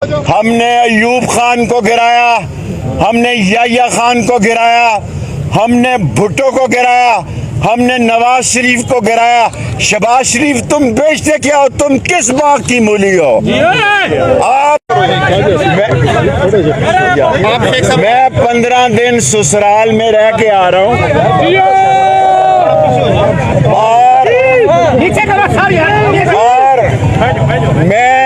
हमने अयूब खान को गिराया, हमने याह्या खान को गिराया, हमने भुट्टो को गिराया, हमने नवाज शरीफ को गिराया। शहबाज शरीफ तुम बेचते क्या हो? तुम किस बाग की मूली हो? आप मैं 15 दिन ससुराल में रह के आ रहा हूँ और मैं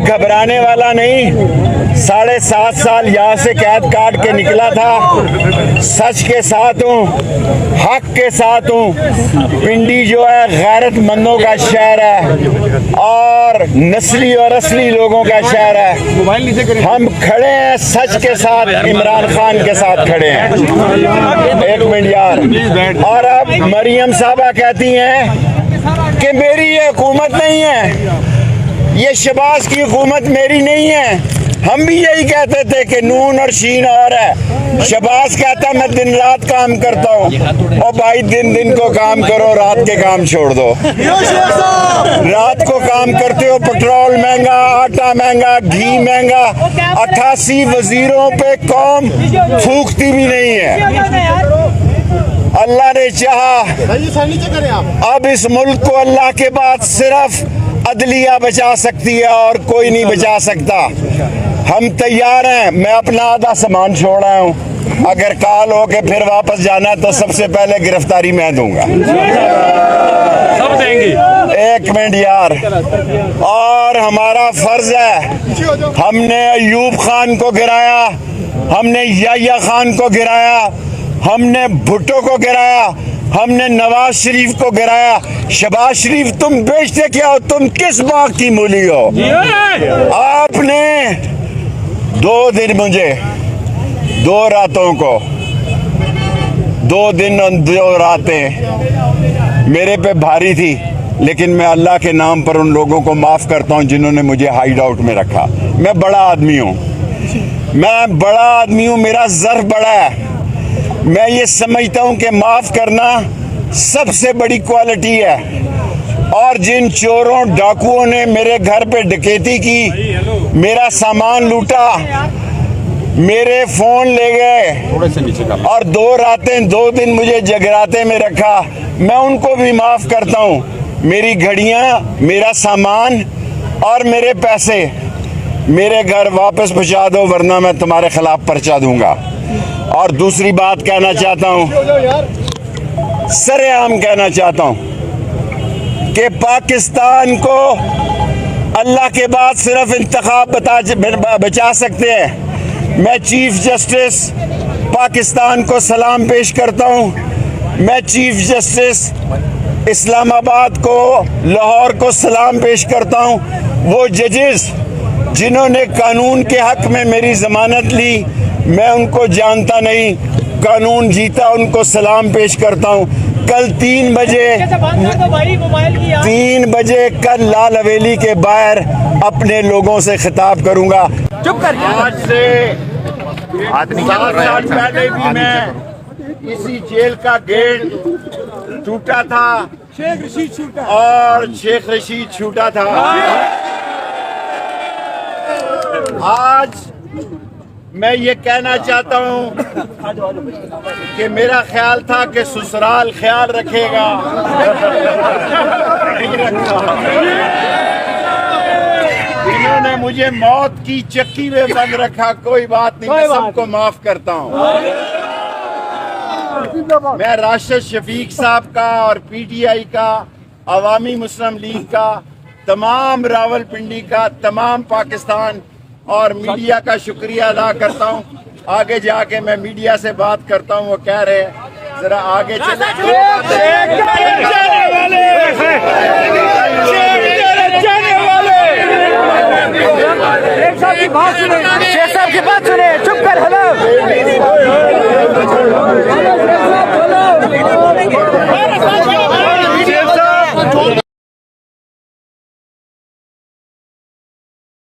घबराने वाला नहीं। 7.5 साल यहाँ से कैद काट के निकला था। सच के साथ हूँ, हक के साथ हूँ। पिंडी जो है गैरतमंदों का शहर है और नस्ली और असली लोगों का शहर है। हम खड़े हैं सच के साथ, इमरान खान के साथ खड़े हैं। एक मिनट यार। और अब मरियम साहबा कहती हैं कि मेरी ये हुकूमत नहीं है, ये शहबाज की हुकूमत मेरी नहीं है। हम भी यही कहते थे कि नून और शीन और है। शहबाज कहता मैं दिन रात काम करता हूँ। और भाई दिन को काम करो, रात के काम छोड़ दो। रात को काम करते हो, पेट्रोल महंगा, आटा महंगा, घी महंगा। 88 वजीरों पे कौम फूकती भी नहीं है। अल्लाह ने चाहा अब इस मुल्क को अल्लाह के बाद सिर्फ अदलिया बचा सकती है और कोई नहीं बचा सकता। हम तैयार हैं। मैं अपना आधा सामान छोड़ आया हूँ। अगर काल हो के फिर वापस जाना तो सबसे पहले गिरफ्तारी मैं दूंगा। सब देंगे। एक मिनट यार। और हमारा फर्ज है, हमने अयूब खान को गिराया, हमने याह्या खान को गिराया, हमने भुट्टो को गिराया, हमने नवाज शरीफ को गिराया। शहबाज शरीफ तुम बेचते क्या हो? तुम किस बाग की मूली हो? आपने 2 दिन मुझे 2 रातों को 2 दिन और 2 रातें मेरे पे भारी थी, लेकिन मैं अल्लाह के नाम पर उन लोगों को माफ़ करता हूं जिन्होंने मुझे हाइड आउट में रखा। मैं बड़ा आदमी हूं, मैं बड़ा आदमी हूं, मेरा ज़र्फ बड़ा है। मैं ये समझता हूं कि माफ़ करना सबसे बड़ी क्वालिटी है। और जिन चोरों डाकुओं ने मेरे घर पे डकैती की, मेरा सामान लूटा, मेरे फ़ोन ले गए और 2 रातें 2 दिन मुझे जगराते में रखा, मैं उनको भी माफ़ करता हूं। मेरी घड़ियां, मेरा सामान और मेरे पैसे मेरे घर वापस पहुंचा दो, वरना मैं तुम्हारे खिलाफ पर्चा दूंगा। और दूसरी बात कहना चाहता हूं, सरेआम कहना चाहता हूं कि पाकिस्तान को अल्लाह के बाद सिर्फ इंतखाब बचा सकते हैं। मैं चीफ जस्टिस पाकिस्तान को सलाम पेश करता हूं। मैं चीफ जस्टिस इस्लामाबाद को, लाहौर को सलाम पेश करता हूं। वो जजेस जिन्होंने कानून के हक में मेरी जमानत ली, मैं उनको जानता नहीं, कानून जीता, उनको सलाम पेश करता हूं। कल 3 बजे कल लाल हवेली के बाहर अपने लोगों से खिताब करूंगा। चुप कर। आज से 7 साल पहले भी मैं इसी जेल का गेट टूटा था, शेख रशीद छूटा और शेख रशीद छूटा था। आज मैं ये कहना चाहता हूँ कि मेरा ख्याल था कि ससुराल ख्याल रखेगा, नहीं रखा। इन्होंने मुझे मौत की चक्की में बंद रखा। कोई बात नहीं, मैं सबको माफ करता हूँ। मैं राशिद शफीक साहब का और PTI का, अवामी मुस्लिम लीग का, तमाम रावलपिंडी का, तमाम पाकिस्तान और मीडिया का शुक्रिया अदा करता हूँ। आगे जाके मैं मीडिया से बात करता हूँ। वो कह रहे हैं जरा आगे चले। शेख साहब की बात सुने, चुप कर। हेलो